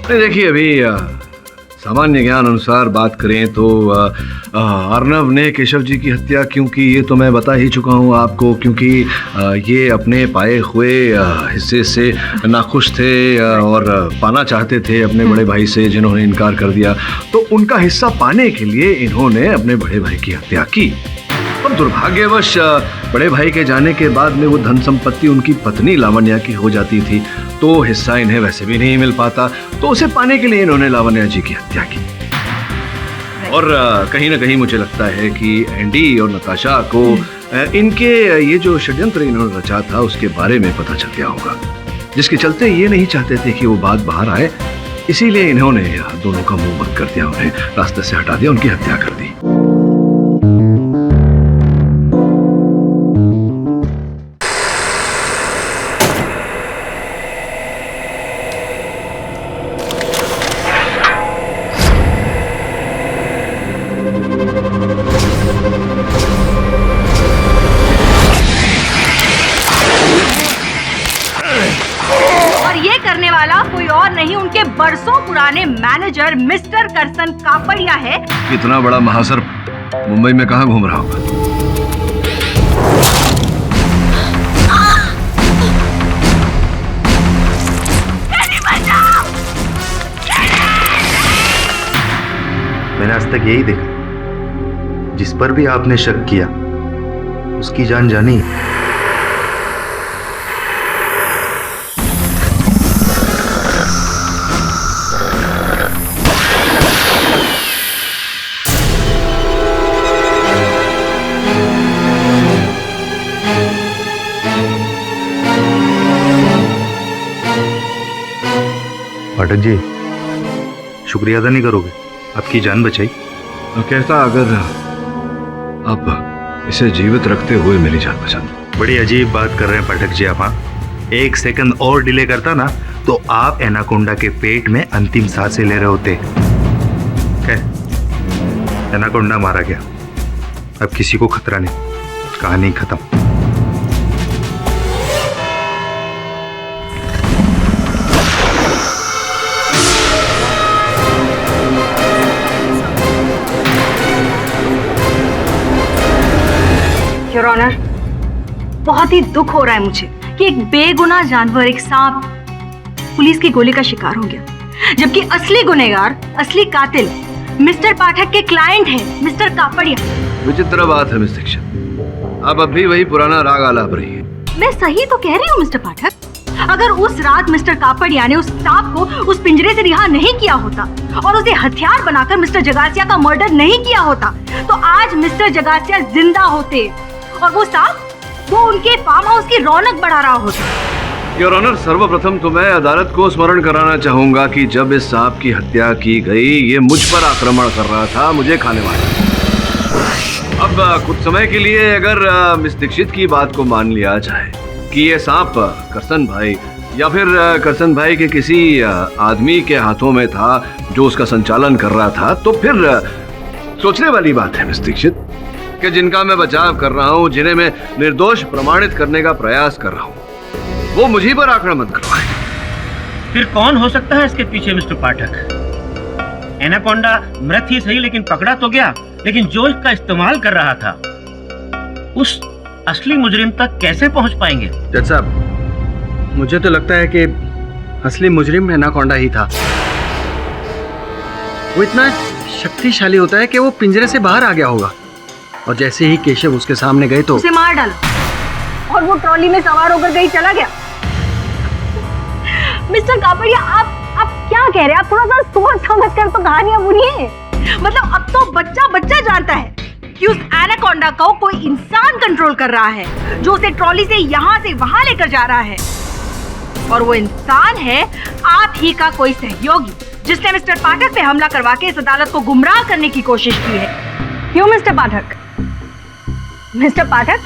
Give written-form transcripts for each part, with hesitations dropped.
नहीं देखिए, अभी सामान्य ज्ञान अनुसार बात करें तो अर्नव ने केशव जी की हत्या क्यों की ये तो मैं बता ही चुका हूँ आपको, क्योंकि ये अपने पाए हुए हिस्से से नाखुश थे और पाना चाहते थे अपने बड़े भाई से, जिन्होंने इनकार कर दिया। तो उनका हिस्सा पाने के लिए इन्होंने अपने बड़े भाई की हत्या की। और दुर्भाग्यवश बड़े भाई के जाने के बाद में वो धन संपत्ति उनकी पत्नी लावण्या की हो जाती थी, तो हिस्सा इन्हें वैसे भी नहीं मिल पाता, तो उसे पाने के लिए इन्होंने लावण्या जी की हत्या की। और कहीं ना कहीं मुझे लगता है कि एंडी और नताशा को इनके ये जो षड्यंत्र इन्होंने रचा था उसके बारे में पता चल गया होगा, जिसके चलते ये नहीं चाहते थे कि वो बात बाहर आए, इसीलिए इन्होंने दोनों का मुंह बंद कर दिया, उन्हें रास्ते से हटा दिया, उनकी हत्या कर दी। कोई और नहीं, उनके बरसों पुराने मैनेजर मिस्टर करसन कापड़िया है। इतना बड़ा महासर मुंबई में कहाँ घूम रहा होगा? मैंने आज तक यही देखा, जिस पर भी आपने शक किया उसकी जान जानी। पाठक जी, शुक्रिया अदा नहीं करोगे? आपकी जान बचाई। मैं कहता अगर आप इसे जीवित रखते हुए मेरी जान बचा दो। बड़ी अजीब बात कर रहे हैं पाठक जी आप। हाँ, एक सेकंड और डिले करता ना तो आप एनाकोंडा के पेट में अंतिम सांसें ले रहे होते। एनाकोंडा मारा गया, अब किसी को खतरा नहीं, कहानी खत्म। योर ऑनर, बहुत ही दुख हो रहा है मुझे कि एक बेगुनाह जानवर, एक सांप, पुलिस की गोली का शिकार हो गया, जबकि असली गुनहगार, असली कातिल मिस्टर पाठक के क्लाइंट है, मिस्टर कापड़िया। विचित्र बात है मिस दीक्षित, आप अब भी वही पुराना राग आलाप रही है। मैं सही तो कह रही हूँ मिस्टर पाठक। अगर उस रात मिस्टर कापड़िया ने उस सांप को उस पिंजरे से रिहा नहीं किया होता और उसे हथियार बनाकर मिस्टर जगासिया का मर्डर नहीं किया होता, तो आज मिस्टर जगासिया जिंदा होते और वो सांप वो उनके फार्म हाउस की रौनक बढ़ा रहा होता। योर ऑनर, सर्वप्रथम तो मैं अदालत को स्मरण कराना चाहूंगा कि जब इस सांप की हत्या की गई, ये मुझ पर आक्रमण कर रहा था, मुझे खाने वाला। अब कुछ समय के लिए अगर मिस दीक्षित की बात को मान लिया जाए कि ये सांप करसन भाई या फिर करसन भाई के किसी आदमी के हाथों में था जो उसका संचालन कर रहा था, तो फिर सोचने वाली बात है मिस दीक्षित कि जिनका मैं बचाव कर रहा हूँ, जिन्हें मैं निर्दोष प्रमाणित करने का प्रयास कर रहा हूँ, वो मुझी पर आक्रमण करवाए। फिर कौन हो सकता है इसके पीछे मिस्टर पाठक? एनाकोंडा मृत ही सही लेकिन पकड़ा तो गया, लेकिन जो इसका इस्तेमाल कर रहा था उस असली मुजरिम तक कैसे पहुंच पाएंगे? जज साहब, मुझे तो लगता है कि असली मुजरिम एनाकोंडा ही था। वो इतना शक्तिशाली होता है कि वो पिंजरे से बाहर आ गया होगा और जैसे ही केशव उसके सामने गए तो उसे मार डाला और वो ट्रॉली में सवार होकर कहीं चला गया। मिस्टर कापड़िया, आप क्या कह रहे हैं? आप थोड़ा सा सोच समझ कर तो कहानियां बुनिए। मतलब अब तो बच्चा बच्चा जानता है कि उस एनाकोंडा को कोई इंसान कंट्रोल कर रहा है, जो उसे ट्रॉली से यहाँ से वहां लेकर जा रहा है, और वो इंसान है आप ही का कोई सहयोगी, जिसने मिस्टर पाठक पे हमला करवा के इस अदालत को गुमराह करने की कोशिश की है। क्यों मिस्टर पाठक? मिस्टर पाठक,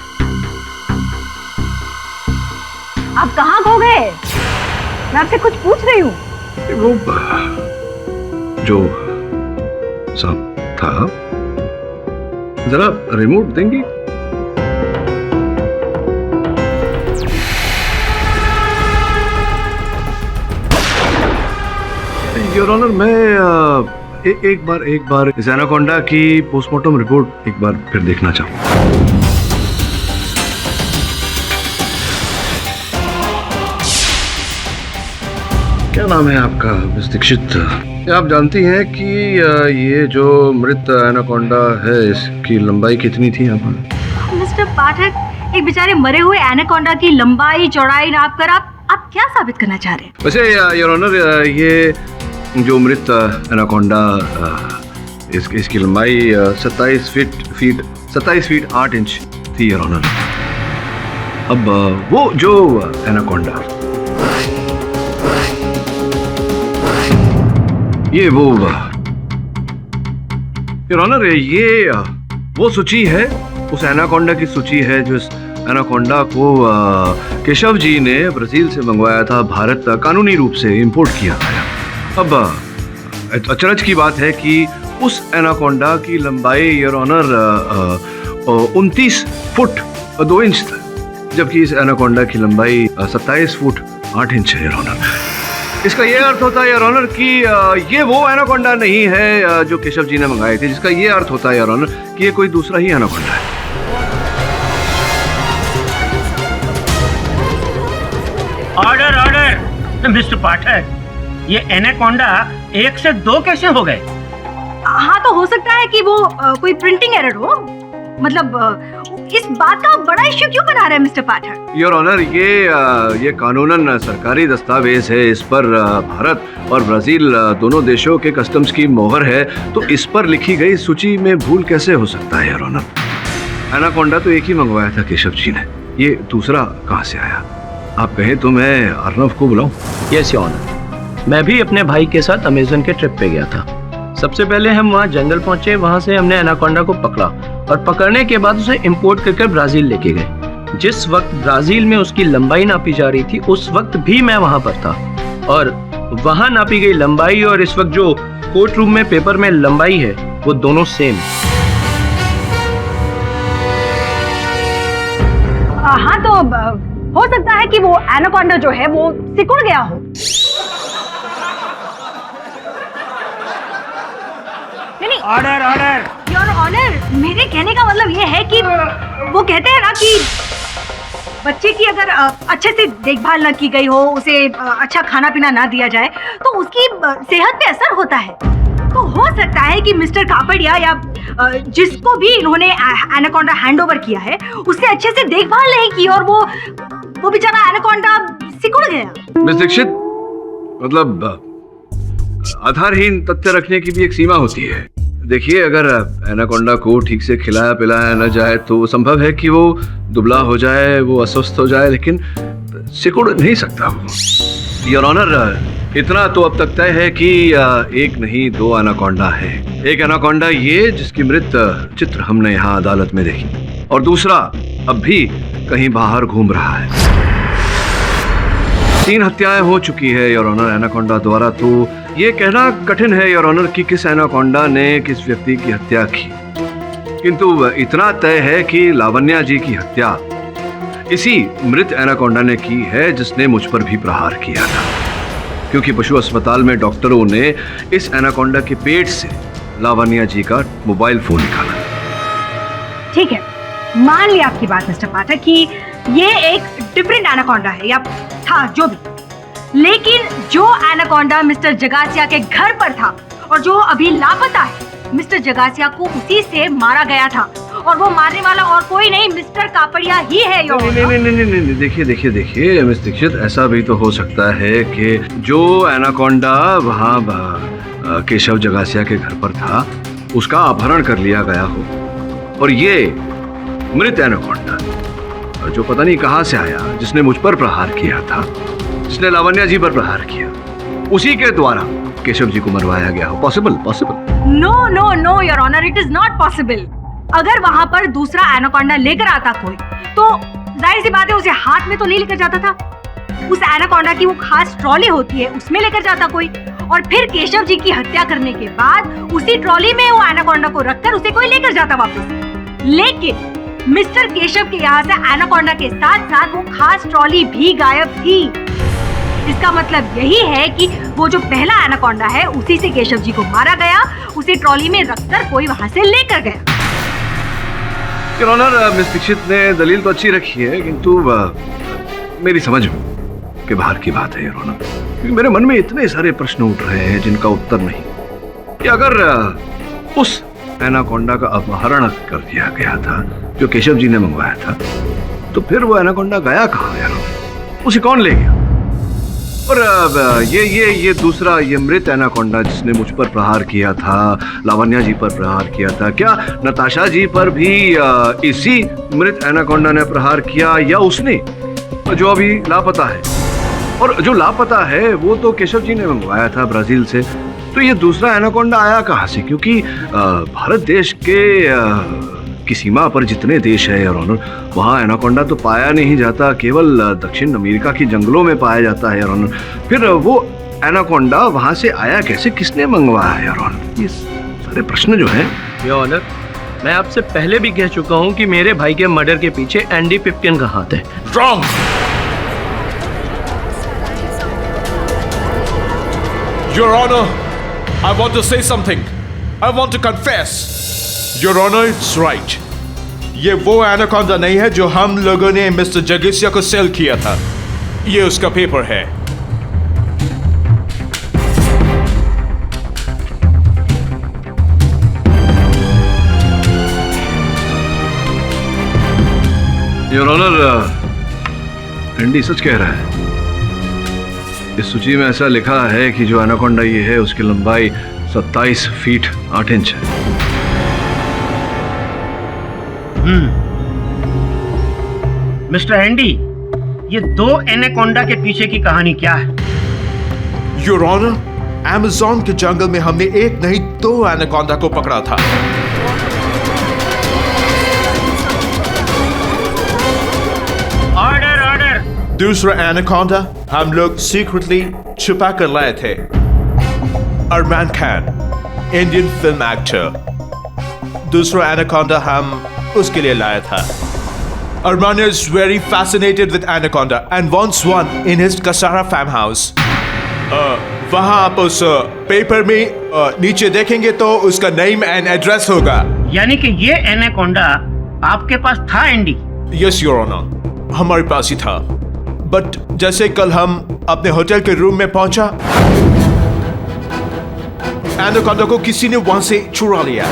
आप कहाँ खो गए? मैं आपसे कुछ पूछ रही हूँ। वो जो सांप था, जरा रिमोट देंगी? योर ऑनर, मैं एक बार इस एनाकोंडा की पोस्टमार्टम रिपोर्ट एक बार फिर देखना चाहूँ। क्या नाम है आपका मिस दीक्षित? क्या आप जानती हैं कि ये जो मृत एनाकोंडा है इसकी लंबाई कितनी थी यहाँ पर? मिस्टर पाठक, एक बेचारे मरे हुए एनाकोंडा की लंबाई चौड़ाई नाप कर आप क्या साबित करना चाह रहे हैं? वैसे योर ऑनर, ये जो मृत एनाकोंडा इसकी लंबाई 27 फीट 8 इंच थी योर ऑनर। अब वो जो एनाकोंडा, ये वो योर ऑनर, ये वो सूची है, उस एनाकोंडा की सूची है जो इस एनाकोंडा को केशव जी ने ब्राजील से मंगवाया था, भारत कानूनी रूप से इंपोर्ट किया था। अब अचरज की बात है कि उस एनाकोंडा की लंबाई योर ऑनर 29 फुट 2 इंच था, जबकि इस एनाकोंडा की लंबाई 27 फुट 8 इंच है योर ऑनर। इसका ये अर्थ होता है योर ऑनर कि ये वो एनाकोंडा नहीं है जो केशव जी ने मंगाए थे, जिसका ये अर्थ होता है योर ऑनर कि ये कोई दूसरा ही एनाकोंडा है। ऑर्डर मिस्टर पाठक, ये एनाकोंडा 1 से 2 कैसे हो गए? हाँ, तो हो सकता है कि वो कोई प्रिंटिंग एरर हो। मतलब इस बात का बड़ा इश्यू क्यों बना रहे हैं मिस्टर पाठक? योर ऑनर, ये कानूनन सरकारी दस्तावेज है, इस पर भारत और ब्राजील दोनों देशों के कस्टम्स की मोहर है, तो इस पर लिखी गई सूची में भूल कैसे हो सकता है योर ऑनर? एनाकोंडा तो एक ही मंगवाया था केशव जी ने, ये दूसरा कहाँ से आया? आप कहें तो मैं अर्नव को बुलाऊं? यस योर ऑनर, मैं भी अपने भाई के साथ अमेज़न के ट्रिप पे गया था। सबसे पहले हम वहाँ जंगल पहुंचे, वहाँ से हमने एनाकोंडा को पकड़ा और पकड़ने के बाद उसे इंपोर्ट करके ब्राजील लेके गए। जिस वक्त ब्राजील में उसकी लंबाई नापी जा रही थी, उस वक्त भी मैं वहाँ पर था और वहाँ नापी गई लंबाई और इस वक्त जो कोर्ट रूम में पेपर में लंबाई है, वो दोनों सेम। हाँ, तो हो सकता है कि वो एनाकोंडा जो है वो सिकुड़ गया हो। ऑर्डर योर ऑनर, मेरे कहने का मतलब ये है कि वो कहते हैं ना कि बच्चे की अगर अच्छे से देखभाल न की गई हो, उसे अच्छा खाना पीना ना दिया जाए, तो उसकी सेहत पे असर होता है। तो हो सकता है कि मिस्टर कापड़िया या जिसको भी इन्होंने एनाकोंडा हैंडओवर किया है, उससे अच्छे से देखभाल नहीं की और वो बेचारा एनाकोंडा सिकुड़ गया। मिस दीक्षित, मतलब आधारहीन तथ्य रखने की भी एक सीमा होती है। देखिए, अगर एनाकोंडा को ठीक से खिलाया पिलाया न जाए तो संभव है कि वो दुबला हो जाए, वो अस्वस्थ हो जाए, लेकिन सिकुड़ नहीं सकता वो। योर ऑनर, इतना तो अब तक तय है कि एक नहीं 2 एनाकोंडा है। एक एनाकोंडा ये जिसकी मृत चित्र हमने यहाँ अदालत में देखी, और दूसरा अब भी कहीं बाहर घूम रहा है। 3 हत्याएं हो चुकी है योर ऑनर एनाकोंडा द्वारा, तो ये कहना कठिन है योर ऑनर कि किस एनाकोंडा ने किस व्यक्ति की हत्या की। किंतु इतना तय है कि लावण्या जी की हत्या इसी मृत एनाकोंडा ने की है, जिसने मुझ पर भी प्रहार किया था, क्योंकि पशु अस्पताल में डॉक्टरों ने इस एनाकोंडा के पेट से लावण्या जी का मोबाइल फोन निकाला। ठीक है, मान लिया आपकी बात मिस्टर पाठक कि ये एक डिफरेंट एनाकोंडा है या था जो भी, लेकिन जो एनाकोंडा मिस्टर जगासिया के घर पर था और जो अभी लापता है, मिस्टर जगासिया को उसी से मारा गया था और वो मारने वाला और कोई नहीं मिस्टर कापड़िया ही है। नहीं, देखिए मिस दीक्षित, ऐसा भी तो हो सकता है कि जो एनाकोंडा वहाँ केशव जगासिया के घर पर था, उसका अपहरण कर लिया गया हो, और ये मृत एनाकोंडा जो पता नहीं कहाँ से आया, जिसने मुझ पर प्रहार किया था, जिसने लावण्या जी पर प्रहार किया, उसी के द्वारा केशव जी को मरवाया गया हो। Possible? No your honour, it is not possible. अगर वहां पर दूसरा एनाकोंडा लेकर आता कोई, तो जाहिर सी बात है उसे हाथ में तो नहीं लेकर जाता था। उस एनाकोंडा की वो खास ट्रॉली होती है, उसमें लेकर जाता कोई, और फिर केशव जी की हत्या करने के बाद उसी ट्रॉली में वो एनाकोंडा को रखकर उसे कोई लेकर जाता वापस। लेकिन मिस्टर केशव के यहाँ से एनाकोंडा के साथ साथ वो खास ट्रॉली भी गायब थी। इसका मतलब यही है कि वो जो पहला एनाकोंडा है उसी से केशव जी को मारा गया, उसे ट्रॉली में रखकर कोई वहां से लेकर गया। योर ऑनर, मिस दीक्षित ने दलील तो अच्छी रखी है, किंतु मेरी समझ के बाहर की बात है योर ऑनर, क्योंकि मेरे मन में इतने सारे प्रश्न उठ रहे हैं जिनका उत्तर नहीं कि अगर उस एनाकोंडा का अपहरण कर दिया गया था जो केशव जी ने मंगवाया था, तो फिर वो एनाकोंडा गया कहाँ यार? उसे कौन ले गया? और ये दूसरा, ये मृत एनाकोंडा जिसने मुझ पर प्रहार किया था, लावण्या जी पर प्रहार किया था, क्या नताशा जी पर भी इसी मृत एनाकोंडा ने प्रहार किया, या उसने जो अभी लापता है? और जो लापता है वो तो केशव जी ने मंगवाया था ब्राजील से, तो ये दूसरा एनाकोंडा आया कहाँ से? क्योंकि भारत देश के की सीमा पर जितने देश है योर ऑनर, वहाँ एनाकोंडा तो पाया नहीं जाता, केवल दक्षिण अमेरिका की जंगलों में पाया जाता है योर ऑनर। फिर वो एनाकोंडा वहाँ से आया कैसे, किसने मंगवाया है योर ऑनर? ये सारे प्रश्न जो हैं योर ऑनर, मैं आपसे पहले भी कह चुका हूँ कि मेरे भाई के मर्डर के पीछे एंडी पिप्किन का हाथ है। Wrong! Your Honor, I want to say something. I want to confess. Your Honor, it's right. ये वो एनाकोंडा नहीं है जो हम लोगों ने मिस्टर जगेसिया को सेल किया था। ये उसका पेपर है। योर ऑनर, एंडी सच कह रहा है। इस सूची में ऐसा लिखा है कि जो एनाकोंडा ये है उसकी लंबाई 27 फीट 8 इंच है। मिस्टर एंडी, ये दो एनाकोंडा के पीछे की कहानी क्या है? Your Honor, अमेज़न के जंगल में हमने एक नहीं दो एनाकोंडा को पकड़ा था। Order order. दूसरा एनाकोंडा हम लोग सीक्रेटली छुपा कर लाए थे। अरमान खान, इंडियन फिल्म एक्टर। दूसरा एनाकोंडा हम उसके लिए लाया था। Arman is very fascinated with anaconda and wants one in his Kasara farmhouse. वहाँ आप उस पेपर में नीचे देखेंगे तो उसका नेम एंड एड्रेस होगा। यानी कि ये एनाकोंडा आपके पास था एंडी? Yes, Your Honor, हमारे पास ही था। बट जैसे कल हम अपने होटल के रूम में पहुंचा, एनाकोंडा को किसी ने वहां से चुरा लिया।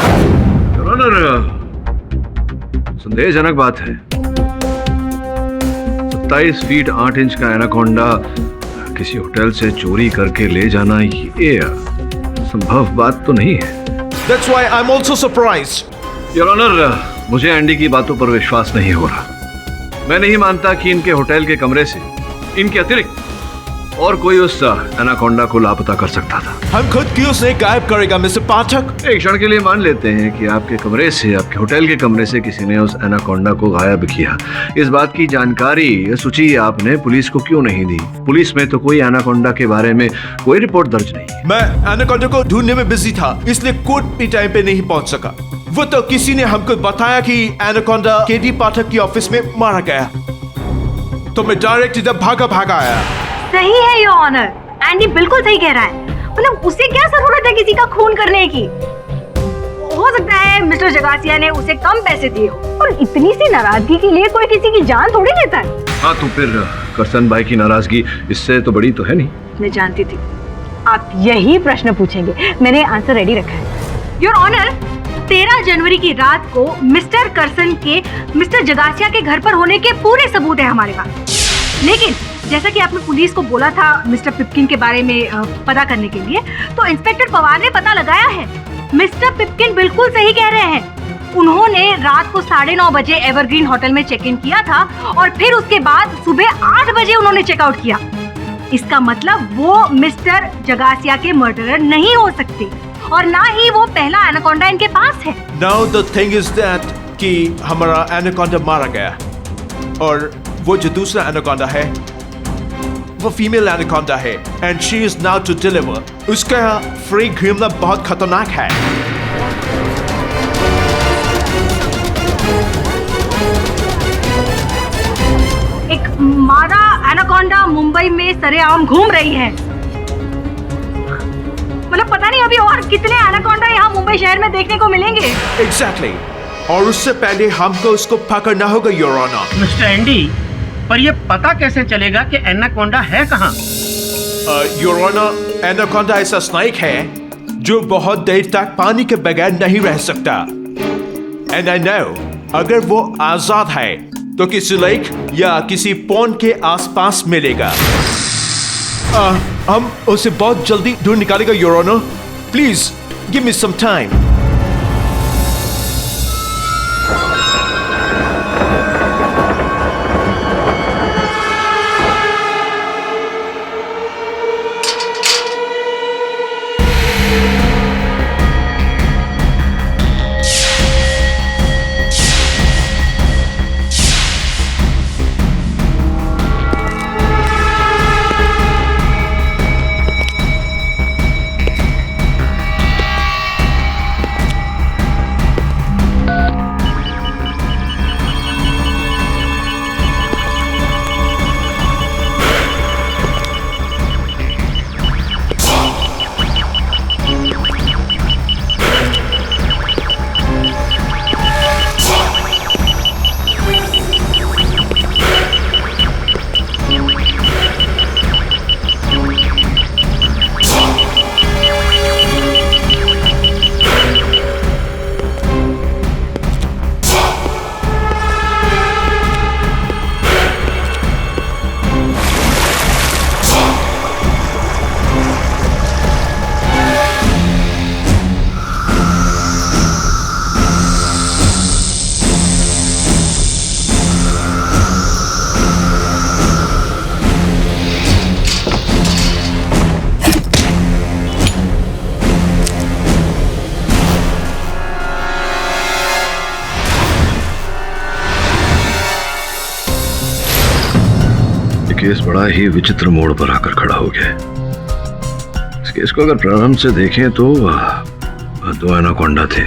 संदेहजनक बात है। 27 फीट 8 इंच का एनाकोंडा किसी होटल से चोरी करके ले जाना, ये संभव बात तो नहीं है। That's why I'm also surprised. Your honour, मुझे एंडी की बातों पर विश्वास नहीं हो रहा। मैं नहीं मानता कि इनके होटल के कमरे से इनके अतिरिक्त और कोई उस एनाकोंडा को लापता कर सकता था। हम खुद क्यों उसे गायब करेगा मिस्टर पाठक? एक क्षण के लिए मान लेते हैं कि आपके कमरे से, आपके होटल के कमरे से किसी ने उस एनाकोंडा को गायब किया। इस बात की जानकारी सूची आपने पुलिस को क्यों नहीं दी? पुलिस में तो कोई एनाकोंडा के बारे में कोई रिपोर्ट दर्ज नहीं है। मैं एनाकोंडा को ढूंढने में बिजी था, इसलिए कोर्ट भी टाइम पे नहीं पहुंच सका। वो तो किसी ने हमको बताया कि एनाकोंडा केडी पाठक की ऑफिस में मारा गया, तो मैं डायरेक्ट इधर भागा आया। सही है योर ऑनर, एंडी बिल्कुल सही कह रहा है। मतलब उसे क्या जरूरत है किसी का खून करने की? हो सकता है मिस्टर जगासिया ने उसे कम पैसे दिए हो, और इतनी सी नाराजगी के लिए कोई किसी की जान थोड़ी लेता है। हाँ, तो फिर करसन भाई की नाराजगी इससे तो बड़ी तो है नहीं। मैं जानती थी आप यही प्रश्न पूछेंगे, मैंने आंसर रेडी रखा है। योर ऑनर, 13 जनवरी की रात को मिस्टर करसन के मिस्टर जगासिया के घर पर होने के पूरे सबूत है हमारे पास। लेकिन जैसा कि आपने पुलिस को बोला था मिस्टर पिप्किन के बारे में पता करने के लिए, तो इंस्पेक्टर पवार ने पता लगाया है। मिस्टर पिप्किन बिल्कुल सही कह रहे हैं। उन्होंने रात को 9:30 बजे एवरग्रीन होटल में चेक इन किया था और फिर उसके बाद सुबह 8 बजे उन्होंने चेकआउट किया। इसका मतलब वो मिस्टर जगासिया के मर्डरर नहीं हो सकते, और ना ही वो पहला एनाकोंडा इनके पास है। Now the thing is that कि हमारा एनाकोंडा मारा गया, और वो जो दूसरा एनाकोंडा है वो फीमेल एनाकोंडा है, and she is now to deliver. उसका फ्री घूमना बहुत खतरनाक है। एक मादा एनाकोंडा मुंबई में सरेआम घूम रही है। मतलब पता नहीं अभी और कितने एनाकोंडा यहाँ मुंबई शहर में देखने को मिलेंगे। एग्जैक्टली और उससे पहले हमको उसको पकड़ना होगा योर ऑनर। मिस्टर एंडी, पर ये पता कैसे चलेगा कि एनाकोंडा है कहाँ? योर ऑनर, एनाकोंडा ऐसा स्नेक है जो बहुत देर तक पानी के बगैर नहीं रह सकता। एंड आई नो अगर वो आजाद है तो किसी लेक या किसी पॉन्ड के आसपास मिलेगा। हम उसे बहुत जल्दी ढूंढ निकालेगा your honour. Please give me some time. Case बड़ा ही विचित्र मोड़ पर आकर खड़ा हो गया है। इस केस को अगर प्रारंभ से देखें तो दो एनाकोंडा थे,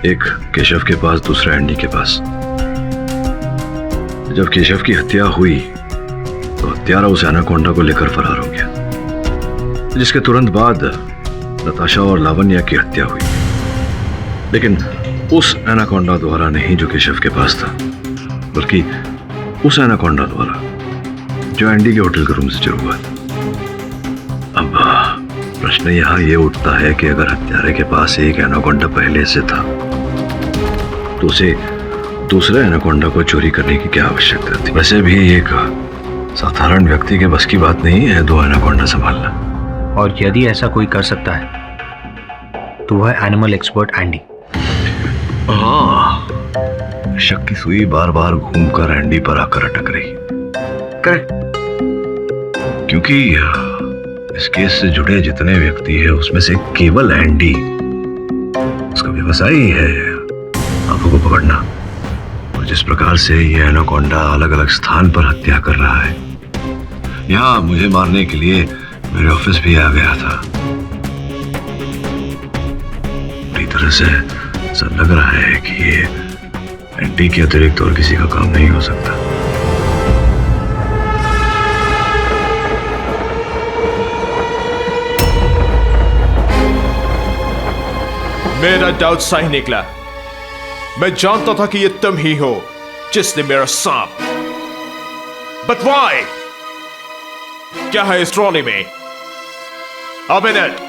एक केशव के पास, दूसरा एंडी के पास। जब केशव की हत्या हुई तो हत्यारा उस एनाकोंडा को लेकर फरार हो गया, जिसके तुरंत बाद नताशा और लावण्या की हत्या हुई, लेकिन उस एनाकोंडा द्वारा नहीं जो केशव के पास था, बल्कि उस एनाकोंडा द्वारा जो एंडी के होटल के रूम से चुरा हुआ। अब प्रश्न यहाँ ये उठता है कि अगर हत्यारे के पास एक एनाकोंडा पहले से था तो उसे दूसरे एनाकोंडा को चोरी करने की क्या आवश्यकता थी? वैसे भी एक साधारण व्यक्ति के बस की बात नहीं है दो एनाकोंडा संभालना। और यदि ऐसा कोई कर सकता है तो वह एनिमल एक्सपर्ट एंडी। हाँ, शक की सुई बार बार घूमकर एंडी पर आकर अटक रही। करेक्ट, क्योंकि इस केस से जुड़े जितने व्यक्ति हैं उसमें से केवल एंडी, उसका व्यवसाय ही है सांपों को पकड़ना। और जिस प्रकार से ये एनाकोंडा अलग अलग स्थान पर हत्या कर रहा है, यहाँ मुझे मारने के लिए मेरे ऑफिस भी आ गया था। पूरी तरह से ऐसा लग रहा है कि ये एंडी के अतिरिक्त और किसी का काम नहीं हो सकता। मेरा डाउट सही निकला। मैं जानता था कि ये तुम ही हो जिसने मेरा सांप। But why? क्या है इस ट्रॉली में? A minute.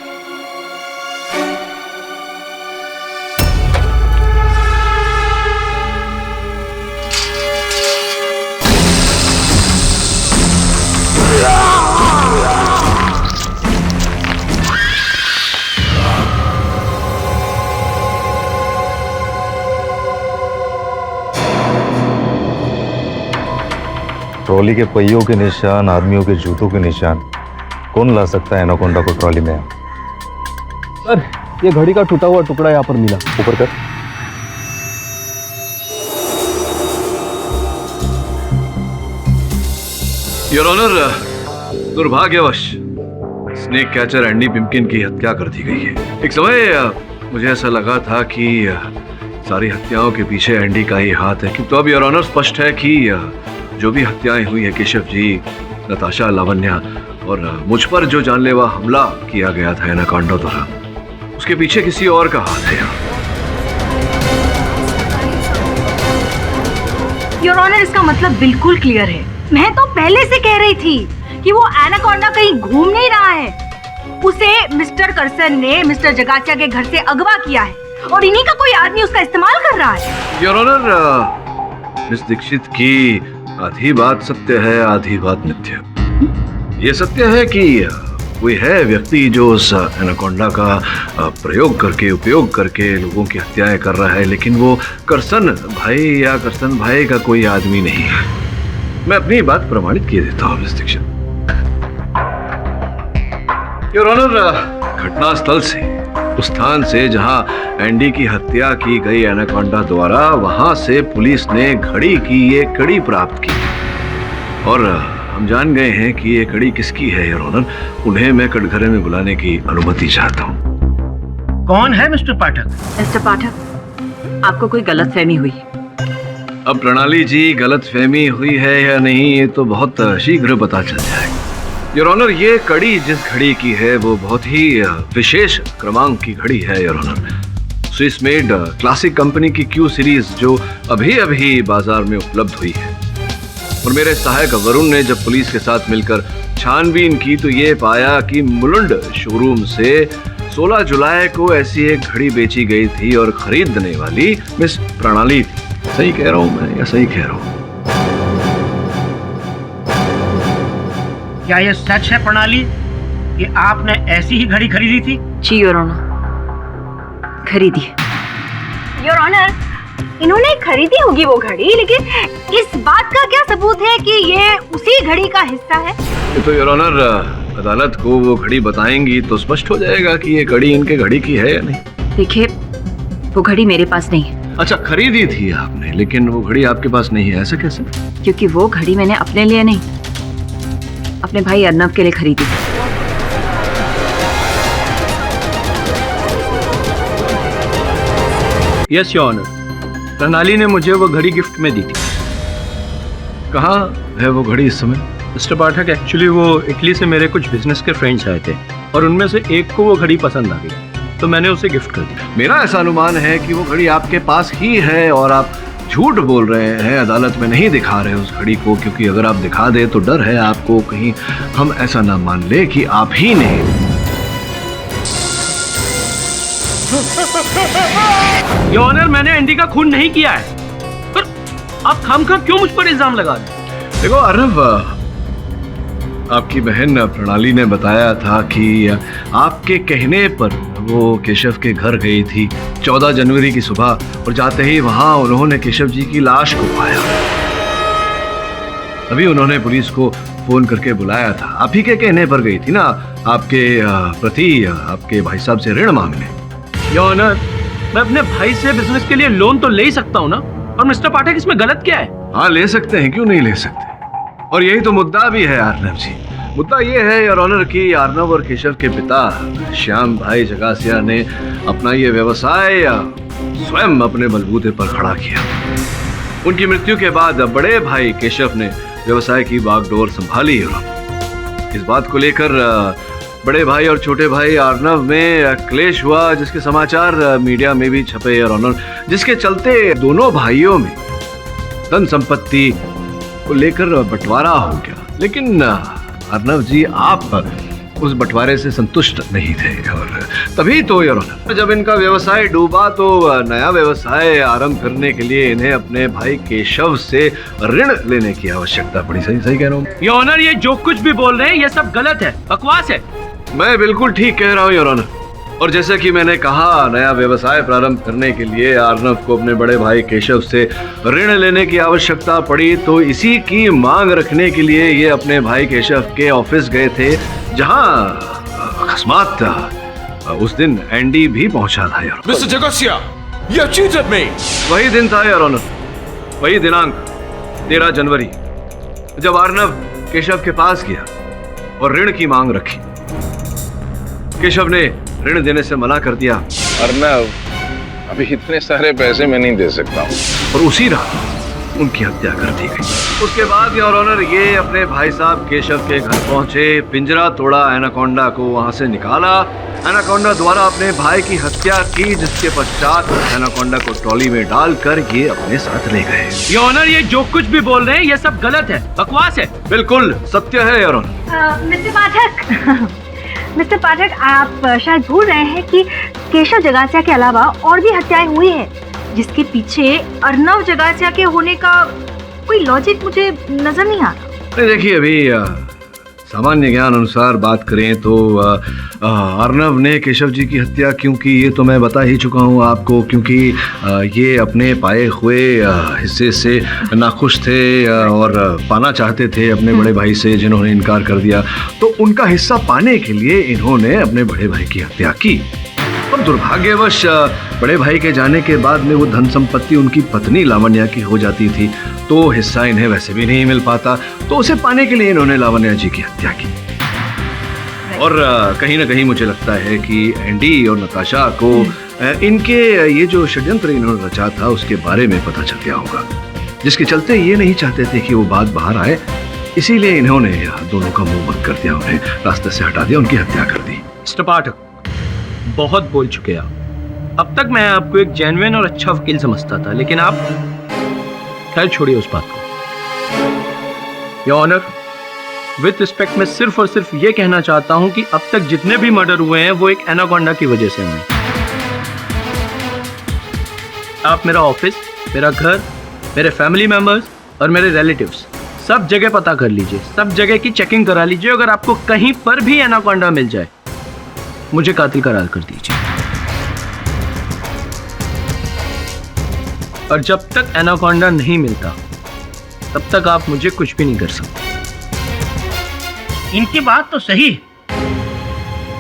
ट्रॉली के पहियों के निशान, आदमियों के जूतों के निशान, कौन ला सकता है एनाकोंडा को ट्रॉली में? सर, ये घड़ी का टूटा हुआ टुकड़ा यहाँ पर मिला। ऊपर कर। योर ऑनर, दुर्भाग्यवश स्नेक कैचर एंडी पिम्पकिन की हत्या कर दी गई है। एक समय मुझे ऐसा लगा था कि सारी हत्याओं के पीछे एंडी का ही हाथ है, किंतु अब योर ऑनर स्पष्ट है कि जो भी हत्याएं हुई है केशव जी, नताशा, लावण्या और मुझ पर जो जानलेवा हमला किया गया था एनाकोंडा द्वारा, उसके पीछे किसी और का हाथ है यहाँ। योर ऑनर, इसका मतलब बिल्कुल क्लियर है। मैं तो पहले से कह रही थी कि वो एनाकोंडा कहीं घूम नहीं रहा है। उसे मिस्टर करसन ने मिस्टर जगासिया के घर से अगवा किया है और इन्हीं का कोई आदमी उसका इस्तेमाल कर रहा है। योर ऑनर, मिस दीक्षित की आधी बात सत्य है, आधी बात मिथ्या। ये सत्य है कि कोई है व्यक्ति जो उस एनाकोंडा का उपयोग करके लोगों की हत्याएं कर रहा है, लेकिन वो करसन भाई या करसन भाई का कोई आदमी नहीं है। मैं अपनी बात प्रमाणित किए देता हूँ मिस दीक्षित। योर ऑनर, घटनास्थल से, उस स्थान से जहां एंडी की हत्या की गई एनाकोंडा द्वारा, वहां से पुलिस ने घड़ी की ये कड़ी प्राप्त की और हम जान गए हैं कि ये कड़ी किसकी है। योर ऑनर, उन्हें मैं कटघरे में बुलाने की अनुमति चाहता हूँ। कौन है मिस्टर पाठक? मिस्टर पाठक, आपको कोई गलतफहमी हुई। अब प्रणाली जी, गलतफहमी हुई है या नहीं ये तो बहुत शीघ्र पता चल जाएगा। योर ऑनर, ये कड़ी जिस घड़ी की है वो बहुत ही विशेष क्रमांक की घड़ी है। Your honour, Swiss made classic company की क्यू सीरीज जो अभी अभी बाजार में उपलब्ध हुई है। और मेरे सहायक वरुण ने जब पुलिस के साथ मिलकर छानबीन की तो ये पाया कि मुलुंड शोरूम से 16 जुलाई को ऐसी एक घड़ी बेची गई थी और खरीदने वाली मिस प्रणाली थी। सही कह रहा हूं मैं या सही कह रहा हूं? क्या यह सच है प्रणाली कि आपने ऐसी ही घड़ी खरीदी थी? जी योर ऑनर, खरीदी। योर ऑनर, इन्होंने खरीदी होगी वो घड़ी, लेकिन इस बात का क्या सबूत है कि ये उसी घड़ी का हिस्सा है? ये तो योर ऑनर, अदालत को वो घड़ी बताएंगी तो स्पष्ट हो जाएगा कि ये घड़ी इनके घड़ी की है या नहीं। देखिए, वो घड़ी मेरे पास नहीं है। अच्छा, खरीदी थी आपने, लेकिन वो घड़ी आपके पास नहीं है, ऐसा कैसे? क्योंकि वो घड़ी मैंने अपने लिए नहीं, अपने भाई अर्नव के लिए खरीदी। यस योर ऑनर, प्रणाली ने मुझे वो घड़ी गिफ्ट में दी थी। कहाँ है वो घड़ी इस समय? मिस्टर पाठक, एक्चुअली वो इटली से मेरे कुछ बिजनेस के फ्रेंड्स आए थे और उनमें से एक को वो घड़ी पसंद आ गई तो मैंने उसे गिफ्ट कर दी। मेरा ऐसा अनुमान है कि वो घड़ी आपके पास ही है और आप झूठ बोल रहे हैं, अदालत में नहीं दिखा रहे उस घड़ी को, क्योंकि अगर आप दिखा दे तो डर है आपको कहीं हम ऐसा ना मान ले कि आप ही ने। योर ऑनर, मैंने एंडी का खून नहीं किया है, पर आप खामखा क्यों मुझ पर इल्जाम लगा रहे हैं? देखो अर्नव, आपकी बहन प्रणाली ने बताया था कि आपके कहने पर वो केशव के घर गई थी 14 जनवरी की सुबह और जाते ही वहां उन्होंने केशव जी की लाश को पाया। अभी उन्होंने पुलिस को फोन करके बुलाया था। आप ही के कहने पर गई थी ना आपके प्रति आपके भाई साहब से ऋण मांगने। योर ऑनर, मैं अपने भाई से बिजनेस के लिए लोन तो ले ही सकता हूँ ना, और मिस्टर पाठक इसमें गलत क्या है? हाँ, ले सकते हैं, क्यों नहीं ले सकते। और यही तो मुद्दा भी है अर्नव जी। मुद्दा ये है योर ऑनर कि अर्नव और केशव के पिता श्याम भाई जगासिया ने अपना ये व्यवसाय स्वयं अपने बलबूते पर खड़ा किया। उनकी मृत्यु के बाद बड़े भाई केशव ने व्यवसाय की बागडोर संभाली। इस बात को लेकर बड़े भाई और छोटे भाई अर्नव में क्लेश हुआ, जिसके समाचार मीडिया में भी छपे योर ऑनर, जिसके चलते दोनों भाइयों में धन संपत्ति को लेकर बंटवारा हो गया। लेकिन अर्नव जी, आप उस बंटवारे से संतुष्ट नहीं थे और तभी तो योर ऑनर जब इनका व्यवसाय डूबा तो नया व्यवसाय आरंभ करने के लिए इन्हें अपने भाई केशव से ऋण लेने की आवश्यकता पड़ी। सही सही कह रहा हूँ योर ऑनर, ये जो कुछ भी बोल रहे हैं ये सब गलत है, बकवास है। मैं बिल्कुल ठीक कह रहा हूँ योर ऑनर। और जैसे कि मैंने कहा, नया व्यवसाय प्रारंभ करने के लिए अर्नव को अपने बड़े भाई केशव से ऋण लेने की आवश्यकता पड़ी, तो इसी की मांग रखने के लिए ये अपने भाई केशव के ऑफिस गए थे, जहां अकस्मात उस दिन एंडी भी पहुंचा था यार। Mr. Jagasia, you cheated me. वही दिन था यार ऑनर, वही दिनांक 13 जनवरी, जब अर्नव केशव के पास गया और ऋण की मांग रखी। केशव ने ऋण देने से मना कर दिया। अर्नव, अभी इतने सारे पैसे मैं नहीं दे सकता हूँ। और उसी रात उनकी हत्या कर दी गई। उसके बाद योर ऑनर ये अपने भाई साहब केशव के घर पहुंचे, पिंजरा तोड़ा, एनाकोंडा को वहां से निकाला, एनाकोंडा द्वारा अपने भाई की हत्या की, जिसके पश्चात एनाकोंडा को ट्रॉली में डालकर ये अपने साथ ले गए। योर ऑनर, ये जो कुछ भी बोल रहे हैं ये सब गलत है, बकवास है। बिल्कुल सत्य है your honour. Mister Pathak, mister Pathak, आप शायद भूल रहे हैं कि केशव जगासिया के अलावा और भी हत्याएं हुई हैं, जिसके पीछे अर्नव जगासिया के होने का कोई लॉजिक मुझे नजर नहीं आ रहा। देखिए, अभी सामान्य ज्ञान अनुसार बात करें तो अर्नव ने केशव जी की हत्या क्यों की ये तो मैं बता ही चुका हूँ आपको, क्योंकि ये अपने पाए हुए हिस्से से नाखुश थे और पाना चाहते थे अपने बड़े भाई से, जिन्होंने इनकार कर दिया। तो उनका हिस्सा पाने के लिए इन्होंने अपने बड़े भाई की हत्या की। और दुर्भाग्यवश बड़े भाई के जाने के बाद में वो धन संपत्ति उनकी पत्नी लावण्या की हो जाती थी, तो हिस्सा इन्हें वैसे भी नहीं मिल पाता, तो उसे पाने के लिए इन्होंने लावण्या जी की हत्या की। और कहीं ना कहीं मुझे लगता है कि एंडी और नताशा को इनके ये जो षड्यंत्र इन्होंने रचा था उसके बारे में पता चल गया होगा, जिसके चलते ये नहीं चाहते थे कि वो बात बाहर आए, इसीलिए इन्होंने दोनों का मुंह बंद कर दिया, उन्हें रास्ते से हटा दिया, उनकी हत्या कर दी। मिस्टर पाठक, बहुत बोल चुके आप। अब तक मैं आपको एक जेन्युइन और अच्छा वकील समझता था, लेकिन आप खैर छोड़िए उस बात को। योर ऑनर, विद रिस्पेक्ट मैं सिर्फ और सिर्फ ये कहना चाहता हूं कि अब तक जितने भी मर्डर हुए हैं वो एक एनाकोंडा की वजह से हुए। आप मेरा ऑफिस, मेरा घर, मेरे फैमिली मेंबर्स और मेरे रिलेटिव्स सब जगह पता कर लीजिए, सब जगह की चेकिंग करा लीजिए। अगर आपको कहीं पर भी एनाकोंडा मिल जाए, मुझे कातिल करार कर दीजिए। और जब तक एनाकोंडा नहीं मिलता तब तक आप मुझे कुछ भी नहीं कर सकते। इनकी बात तो सही है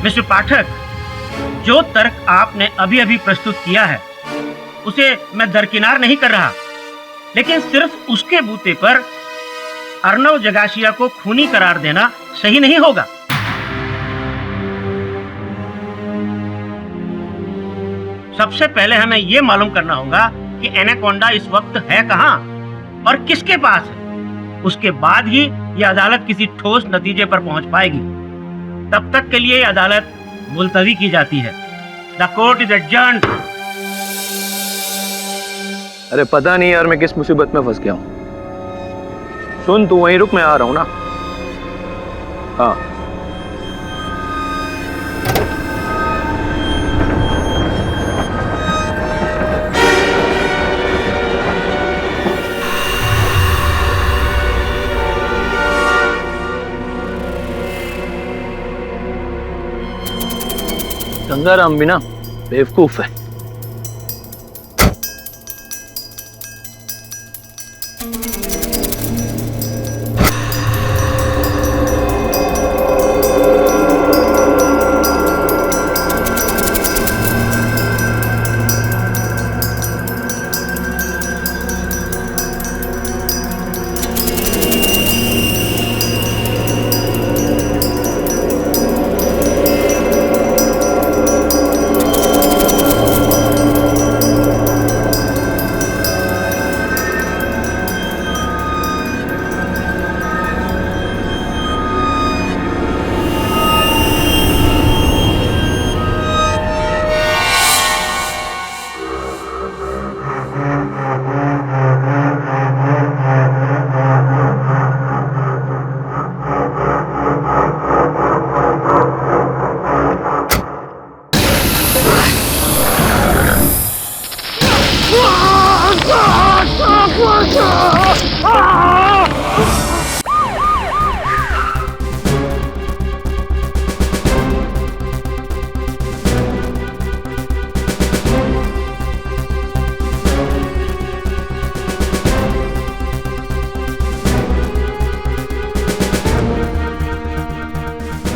मिस्टर पाठक। जो तर्क आपने अभी अभी प्रस्तुत किया है उसे मैं दरकिनार नहीं कर रहा, लेकिन सिर्फ उसके बूते पर अर्नव जगासिया को खूनी करार देना सही नहीं होगा। सबसे पहले हमें यह मालूम करना होगा कि एनाकोंडा इस वक्त है कहां और किसके पास है। उसके बाद ही यह अदालत किसी ठोस नतीजे पर पहुंच पाएगी। तब तक के लिए अदालत मुलतवी की जाती है। The court is adjourned. अरे पता नहीं यार मैं किस मुसीबत में फंस गया हूं। सुन, तू वहीं रुक, मैं आ रहा हूं ना। हाँ, गंगाराम भी ना बेवकूफ है।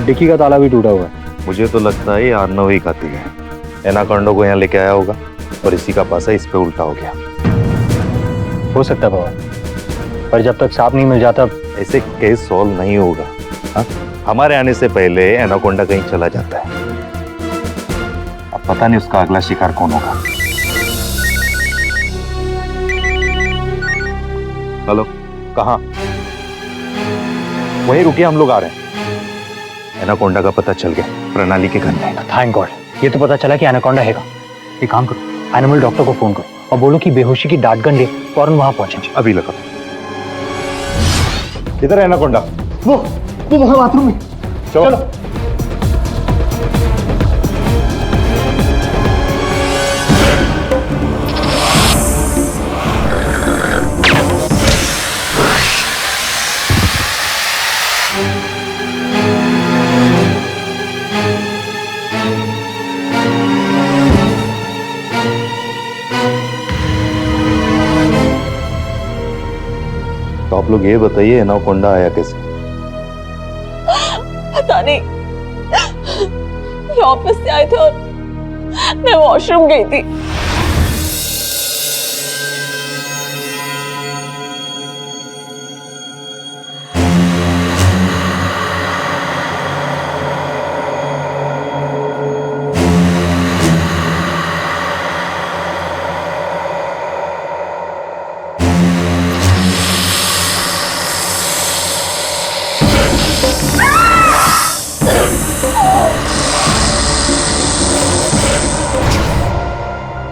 डिक्की का ताला भी टूटा हुआ है। मुझे तो लगता है ये अर्नव ही कातिल है। एनाकोंडा को यहाँ लेके आया होगा और इसी का पासा इस पे उल्टा हो गया। हो सकता है बाबा, पर जब तक सांप नहीं मिल जाता ऐसे केस सॉल्व नहीं होगा। हाँ? हमारे आने से पहले एनाकोंडा कहीं चला जाता है। अब पता नहीं उसका अगला शिकार कौन होगा। हेलो, कहाँ? वहीं रुकिए, हम लोग आ रहे हैं। एनाकोंडा का पता चल गया, प्रणाली के घर में। थैंक गॉड, ये तो पता चला कि एनाकोंडा हैगा। एक काम करो, एनिमल डॉक्टर को फोन करो और बोलो कि बेहोशी की डांट गन ले फौरन वहां पहुंचे। अभी लगा। किधर है एनाकोंडा? वो वहां बाथरूम में। चलो। तो आप लोग ये बताइए, एनाकोंडा आया कैसे? पता नहीं, ये ऑफिस से आए थे और मैं वॉशरूम गई थी।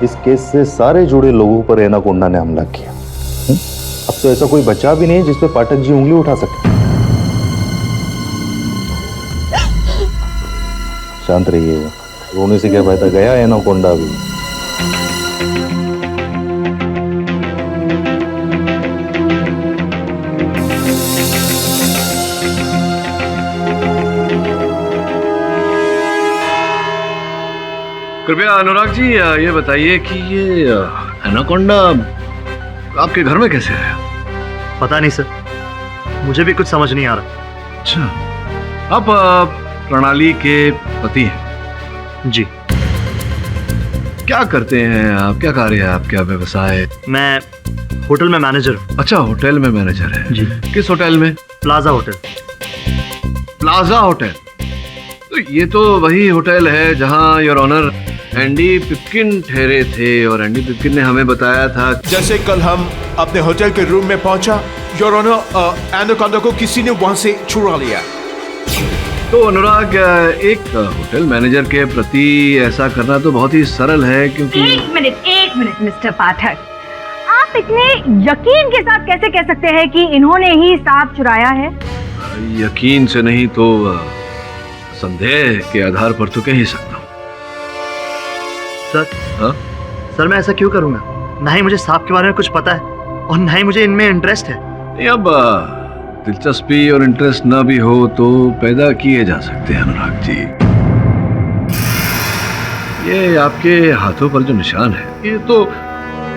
इस केस से सारे जुड़े लोगों पर एनाकोंडा ने हमला किया। अब तो ऐसा कोई बचा भी नहीं जिस पे पाठक जी उंगली उठा सके। शांत रहिएगा, रोने से क्या फायदा, गया एनाकोंडा भी। कृपया अनुराग जी ये बताइए कि ये एनाकोंडा आपके घर में कैसे आया? पता नहीं सर, मुझे भी कुछ समझ नहीं आ रहा। अच्छा, आप प्रणाली के पति हैं? जी। क्या करते हैं आप, क्या कार्य है आपका, व्यवसाय? मैं होटल में मैनेजर हूँ। अच्छा, होटल में मैनेजर है जी। किस होटल में? Plaza hotel. Plaza hotel? तो ये तो वही होटल है जहां योर ऑनर एंडी पिपकिन ठहरे थे, और एंडी पिपकिन ने हमें बताया था। जैसे कल हम अपने होटल के रूम में पहुंचा, योर ऑनर, एनाकोंडा को किसी ने वहां से चुरा लिया। तो अनुराग, एक होटल मैनेजर के प्रति ऐसा करना तो बहुत ही सरल है, क्योंकि एक मिनट मिस्टर पाठक, आप इतने यकीन के साथ कैसे कह सकते हैं कि इन्होंने ही सांप चुराया है? यकीन से नहीं तो संदेह के आधार पर तो कह ही सकता हूँ। सर, हाँ? सर मैं ऐसा क्यों करूंगा? ना ही मुझे सांप के बारे में कुछ पता है और ना ही मुझे इनमें इंटरेस्ट है। अब दिलचस्पी और इंटरेस्ट ना भी हो तो पैदा किए जा सकते हैं अनुराग जी। ये आपके हाथों पर जो निशान है, ये तो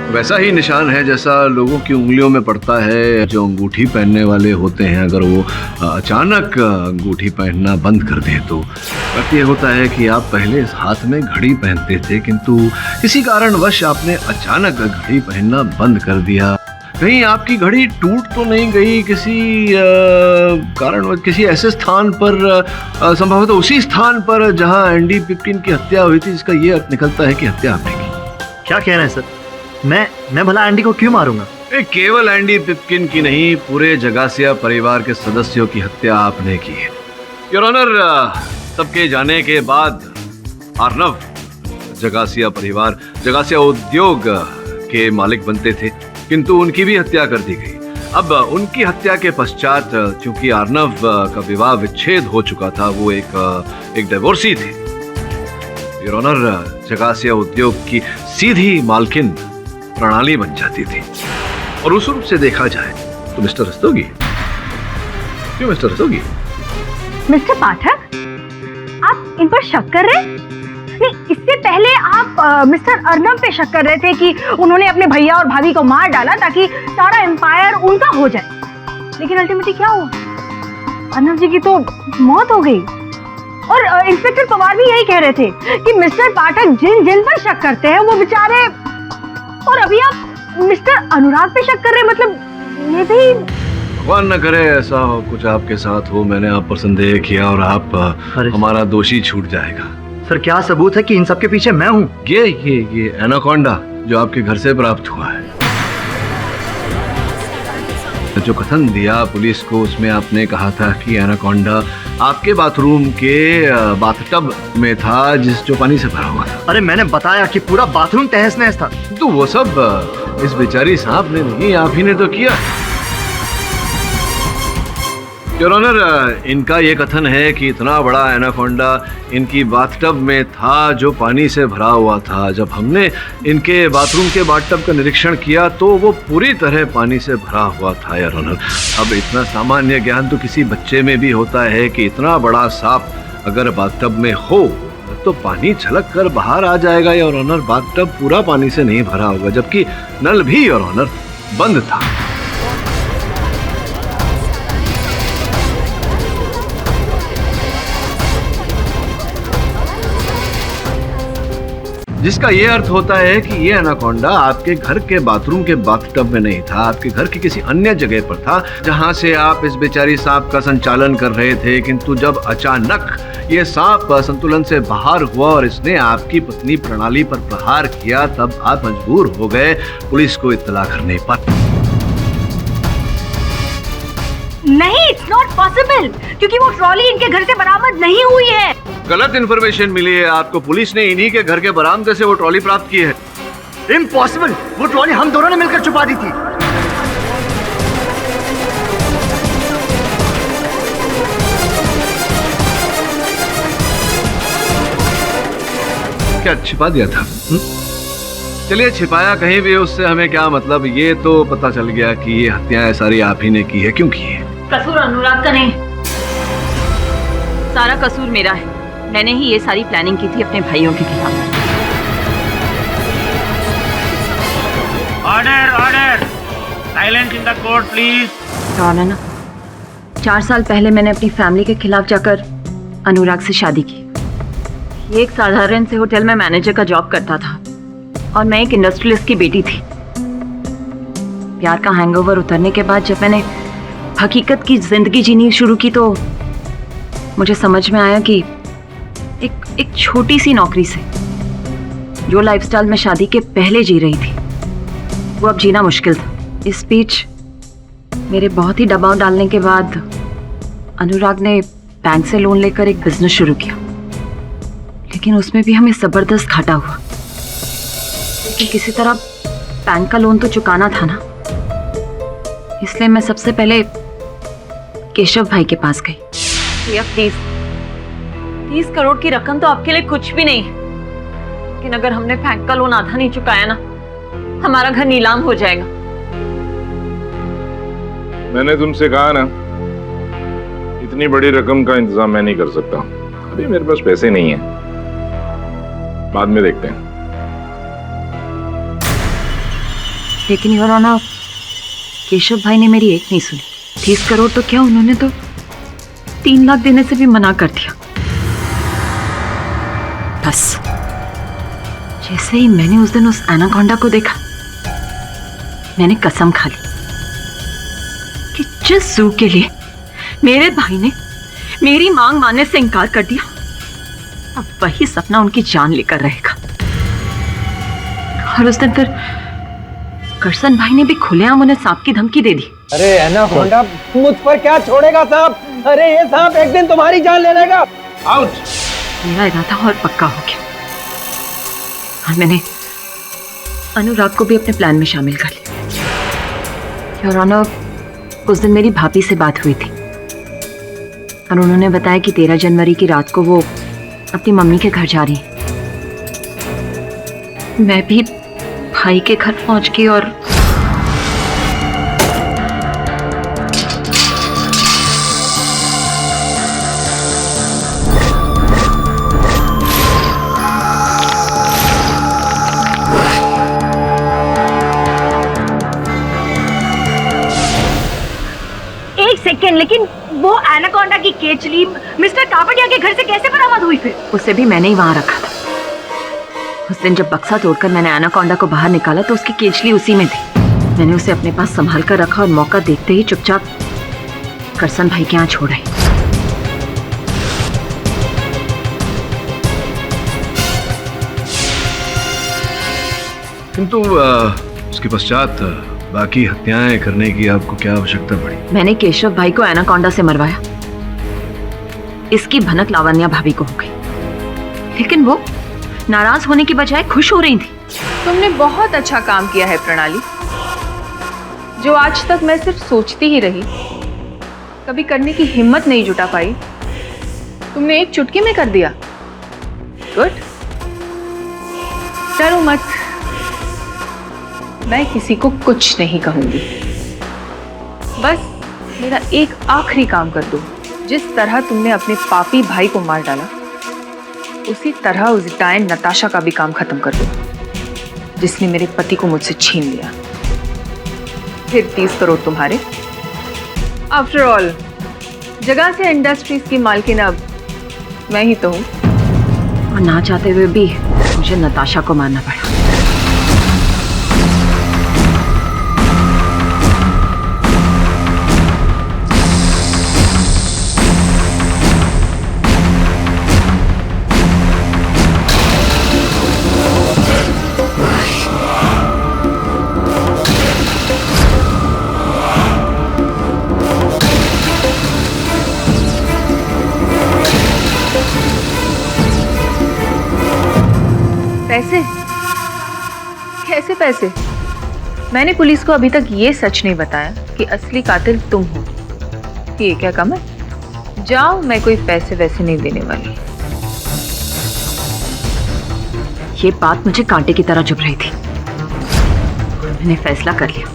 वैसा ही निशान है जैसा लोगों की उंगलियों में पड़ता है जो अंगूठी पहनने वाले होते हैं। अगर वो अचानक अंगूठी पहनना बंद कर दे तो बात ये होता है कि आप पहले इस हाथ में घड़ी पहनते थे, किंतु किसी कारणवश आपने अचानक घड़ी पहनना बंद कर दिया। कहीं आपकी घड़ी टूट तो नहीं गई किसी कारण, किसी ऐसे स्थान पर, संभवतः उसी स्थान पर जहां एंडी पिपकिन की हत्या हुई थी, जिसका ये अर्थ निकलता है कि हत्या आपने की। क्या कह रहे हैं सर? मैं भला एंडी को क्यों मारूंगा? केवल एंडी पिपकिन की नहीं, पूरे जगासिया परिवार के सदस्यों की हत्या आपने की है। योर ऑनर, सबके जाने के बाद अर्नव जगासिया परिवार, जगासिया उद्योग के मालिक बनते थे, किंतु उनकी भी हत्या कर दी गई। अब उनकी हत्या के पश्चात चूंकि अर्नव का विवाह विच्छेद हो चुका था, वो एक डिवोर्सी थे, योर ऑनर जगासिया उद्योग की सीधी मालकिन प्रणाली बन जाती थी। और उस रूप से देखा जाए तो मिस्टर रस्तोगी, क्यों मिस्टर रस्तोगी? मिस्टर पाठक, आप इन पर शक कर रहे हैं? नहीं, इससे पहले आप मिस्टर अर्नव पे शक कर रहे थे कि उन्होंने अपने भैया और भाभी को मार डाला ताकि सारा एम्पायर उनका हो जाए। लेकिन अल्टीमेटली क्या हुआ? अर्नव जी की तो मौत हो गई। और इंस्पेक्टर पवार भी यही कह रहे थे कि मिस्टर पाठक जिन पर शक करते हैं वो बेचारे, और अभी आप मिस्टर अनुराग पे शक कर रहे हैं। मतलब ये भी, भगवान न करे ऐसा हो कुछ आपके साथ हो, मैंने आप पर संदेह किया और आप हमारा दोषी छूट जाएगा। सर क्या सबूत है कि इन सब के पीछे मैं हूँ? ये एनाकोंडा जो आपके घर से प्राप्त हुआ है। जो कथन दिया पुलिस को उसमें आपने कहा था कि एनाकोंडा आपके बाथरूम के बाथटब में था जो पानी से भरा हुआ था। अरे मैंने बताया कि पूरा बाथरूम तहस नहस था। तो वो सब इस बेचारी सांप ने नहीं, आप ही ने तो किया। योर ऑनर, इनका ये कथन है कि इतना बड़ा एनाकोंडा इनकी बाथटब में था जो पानी से भरा हुआ था। जब हमने इनके बाथरूम के बाथटब का निरीक्षण किया तो वो पूरी तरह पानी से भरा हुआ था। योर ऑनर, अब इतना सामान्य ज्ञान तो किसी बच्चे में भी होता है कि इतना बड़ा सांप अगर बाथटब में हो तो पानी छलक कर बाहर आ जाएगा। योर ऑनर, बाथटब पूरा पानी से नहीं भरा होगा, जबकि नल भी योर ऑनर बंद था। जिसका ये अर्थ होता है कि ये एनाकोंडा आपके घर के बाथरूम के बाथटब में नहीं था, आपके घर की किसी अन्य जगह पर था जहां से आप इस बेचारी सांप का संचालन कर रहे थे। किंतु जब अचानक ये सांप संतुलन से बाहर हुआ और इसने आपकी पत्नी प्रणाली पर प्रहार किया, तब आप मजबूर हो गए पुलिस को इत्तला करने पर। नहीं, इट्स नॉट पॉसिबल, क्योंकि वो ट्रॉली इनके घर से बरामद नहीं हुई है। गलत इन्फॉर्मेशन मिली है आपको। पुलिस ने इन्हीं के घर के बरामदे से वो ट्रॉली प्राप्त की है। इम्पॉसिबल, वो ट्रॉली हम दोनों ने मिलकर छुपा दी थी। क्या छिपा दिया था? चलिए, छिपाया कहीं भी, उससे हमें क्या मतलब। ये तो पता चल गया कि ये हत्याएं सारी आप ही ने की है। क्यों की है? कसूर अनुराग का नहीं, सारा कसूर मेरा है। मैंने ही ये सारी प्लानिंग की थी अपने भाइयों के खिलाफ। Order order, silence in the court please. है ना, 4 साल पहले मैंने अपनी फैमिली के खिलाफ जाकर अनुराग से शादी की। ये एक साधारण से होटल में मैनेजर का जॉब करता था और मैं एक इंडस्ट्रियलिस्ट की बेटी थी। प्यार का हैंगओवर उतरने के बाद जब मैंने हकीकत की जिंदगी जीनी शुरू की तो मुझे समझ में आया कि एक छोटी सी नौकरी से जो लाइफस्टाइल में शादी के पहले जी रही थी वो अब जीना मुश्किल था। इस बीच मेरे बहुत ही दबाव डालने के बाद अनुराग ने बैंक से लोन लेकर एक बिजनेस शुरू किया, लेकिन उसमें भी हमें जबरदस्त घाटा हुआ। लेकिन किसी तरह बैंक का लोन तो चुकाना था ना, इसलिए मैं सबसे पहले केशव भाई के पास गई। भैया प्लीज, 30 करोड़ की रकम तो आपके लिए कुछ भी नहीं, लेकिन अगर हमने बैंक का लोन आधा नहीं चुकाया ना, हमारा घर नीलाम हो जाएगा। मैंने तुमसे कहा ना, इतनी बड़ी रकम का इंतजाम मैं नहीं कर सकता। अभी मेरे पास पैसे नहीं है, बाद में देखते हैं। लेकिन योर ऑनर, केशव भाई ने मेरी एक नहीं सुनी। 30 करोड़ तो क्या, उन्होंने तो 3 लाख देने से भी मना कर दिया। बस जैसे ही मैंने उस दिन उस एनाकोंडा को देखा, मैंने कसम खा ली कि जिस जू के लिए मेरे भाई ने मेरी मांग मानने से इनकार कर दिया, अब वही सपना उनकी जान लेकर रहेगा। और उस दिन फिर करसन भाई ने भी खुलेआम उन्हें सांप की धमकी दे दी। अरे एनाकोंडा मुझ पर क्या छोड़ेगा सांप? अरे ये सांप एक दिन तुम्हारी जान ले लेगा। आउट। मेरा इरादा और पक्का हो गया और मैंने अनुराग को भी अपने प्लान में शामिल कर लिया। योर ऑनर, उस दिन मेरी भाभी से बात हुई थी और उन्होंने बताया कि 13 जनवरी की रात को वो अपनी मम्मी के घर जा रही है। मैं भी भाई के घर पहुंच गई और सेकेंड, लेकिन वो एनाकोंडा की केचली मिस्टर कापड़िया के घर से कैसे बरामद हुई? फिर उसे भी मैंने ही वहां रखा था। उस दिन जब बक्सा तोड़कर मैंने एनाकोंडा को बाहर निकाला तो उसकी केचली उसी में थी। मैंने उसे अपने पास संभाल कर रखा और मौका देखते ही चुपचाप करसन भाई के यहाँ छोड़ आई। किंतु उसके पश्चात बाकी हत्याएं करने की आपको क्या आवश्यकता पड़ी? मैंने केशव भाई को एनाकोंडा से मरवाया। इसकी भनक लावण्या भाभी को हो गई, लेकिन वो नाराज होने की बजाय खुश हो रही थी। तुमने बहुत अच्छा काम किया है प्रणाली, जो आज तक मैं सिर्फ सोचती ही रही, कभी करने की हिम्मत नहीं जुटा पाई, तुमने एक चुटकी में कर दिया। गुड। डरो मत, मैं किसी को कुछ नहीं कहूंगी। बस मेरा एक आखिरी काम कर दो। जिस तरह तुमने अपने पापी भाई को मार डाला, उसी तरह उस डायन नताशा का भी काम खत्म कर दो, जिसने मेरे पति को मुझसे छीन लिया। फिर 30 करोड़ तुम्हारे। आफ्टर ऑल जगह से इंडस्ट्रीज की मालकिन अब मैं ही तो हूं। और ना चाहते हुए भी मुझे नताशा को मारना पड़ा। पैसे? कैसे पैसे? मैंने पुलिस को अभी तक ये सच नहीं बताया कि असली कातिल तुम हो। ये क्या कम है? जाओ, मैं कोई पैसे वैसे नहीं देने वाली। ये बात मुझे कांटे की तरह चुभ रही थी। मैंने फैसला कर लिया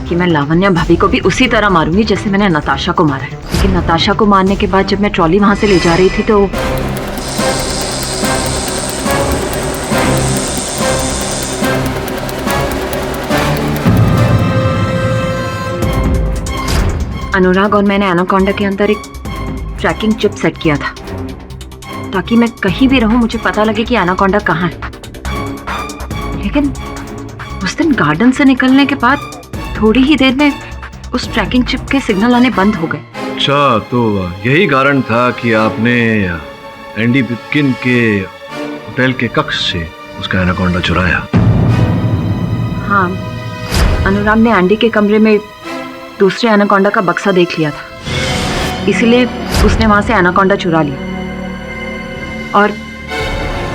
कि मैं लावण्या भाभी को भी उसी तरह मारूंगी जैसे मैंने नताशा को मारा है। लेकिन नताशा को मारने के बाद जब मैं ट्रॉली वहां से ले जा रही थी तो अनुराग और मैंने एनाकोंडा के अंदर एक ट्रैकिंग चिप सेट किया था, ताकि मैं कहीं भी रहूं मुझे पता लगे कि एनाकोंडा कहाँ है। लेकिन उस दिन गार्डन से निकलने के बाद थोड़ी ही देर में उस ट्रैकिंग चिप के सिग्नल आने बंद हो गए। अच्छा, तो यही कारण था कि आपने एंडी पिपकिन के होटल के कक्ष से उसका एनाकोंडा चुराया। हाँ, अनुराग ने एंडी के कमरे में दूसरे एनाकोंडा का बक्सा देख लिया था, इसलिए उसने वहां से एनाकोंडा चुरा लिया और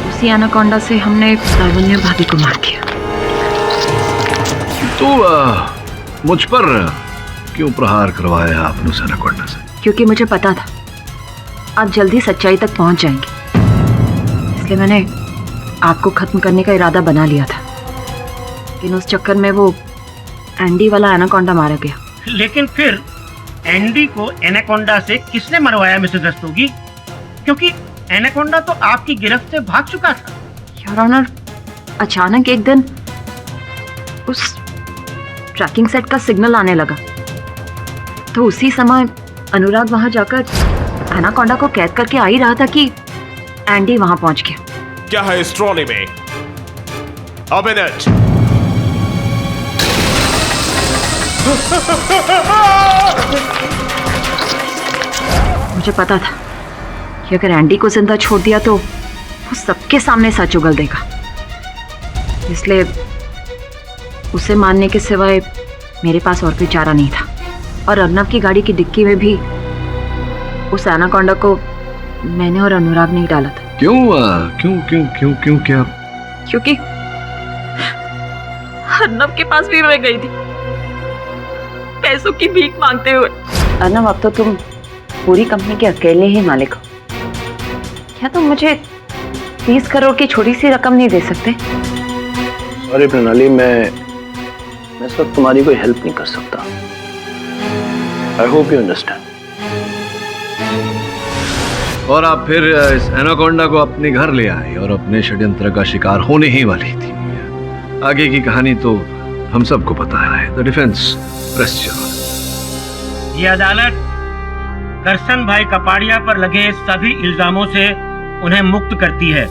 उसी एनाकोंडा से हमने लावण्या भाभी को मार दिया। तो मुझ पर क्यों प्रहार करवाया आपने उस एनाकोंडा से? क्योंकि मुझे पता था आप जल्दी सच्चाई तक पहुंच जाएंगे, इसलिए मैंने आपको खत्म करने का इरादा बना लिया था। लेकिन उस चक्कर में वो एंडी वाला एनाकोंडा मारा गया। लेकिन फिर एंडी को एनाकोंडा से किसने मरवाया मिसेस रस्तोगी? क्योंकि एनाकोंडा तो आपकी गिरफ्त से भाग चुका था। योर ऑनर, अचानक एक दिन उस ट्रैकिंग सेट का सिग्नल आने लगा, तो उसी समय अनुराग वहां जाकर एनाकोंडा को कैद करके आ ही रहा था कि एंडी वहां पहुंच गया। क्या है इस ट्रॉली में? A minute. मुझे पता था कि अगर एंडी को जिंदा छोड़ दिया तो वो सबके सामने सच उगल देगा, इसलिए उसे मारने के सिवाय मेरे पास और कोई चारा नहीं था। और अर्नव की गाड़ी की डिक्की में भी उस एनाकोंडा को मैंने और अनुराग ने ही डाला था। क्यों क्यों क्यों क्यों क्यों क्या? क्योंकि अर्नव के पास भी मैं गई थी पैसों की भीख मांगते हुए। अर्नव, अब तो तुम पूरी कंपनी के अकेले ही मालिक हो, क्या तुम मुझे 30 करोड़ की छोटी सी रकम नहीं दे सकते? सॉरी प्रणाली, मैं इस वक्त तुम्हारी कोई हेल्प नहीं कर सकता। I hope you understand. और आप फिर इस एनाकोंडा को अपने घर ले आए और अपने षड्यंत्र का शिकार होने ही वाली थी। आगे की कहानी तो हम सबको पता है। The defence press. ये अदालत करसन भाई कपाड़िया पर लगे सभी इल्जामों से उन्हें मुक्त करती है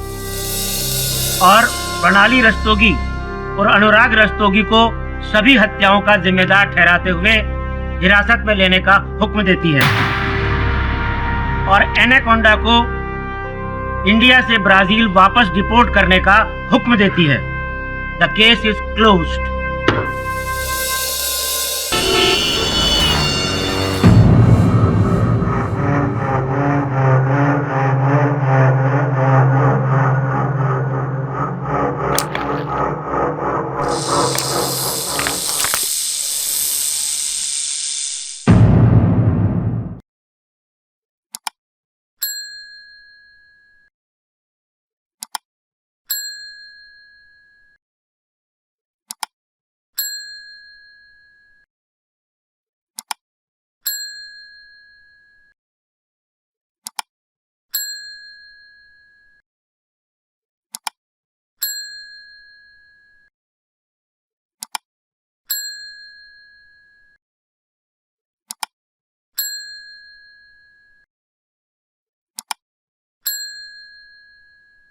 और प्रणाली रस्तोगी और अनुराग रस्तोगी को सभी हत्याओं का जिम्मेदार ठहराते हुए हिरासत में लेने का हुक्म देती है और एनाकोंडा को इंडिया से ब्राजील वापस डिपोर्ट करने का हुक्म देती है। The case is closed.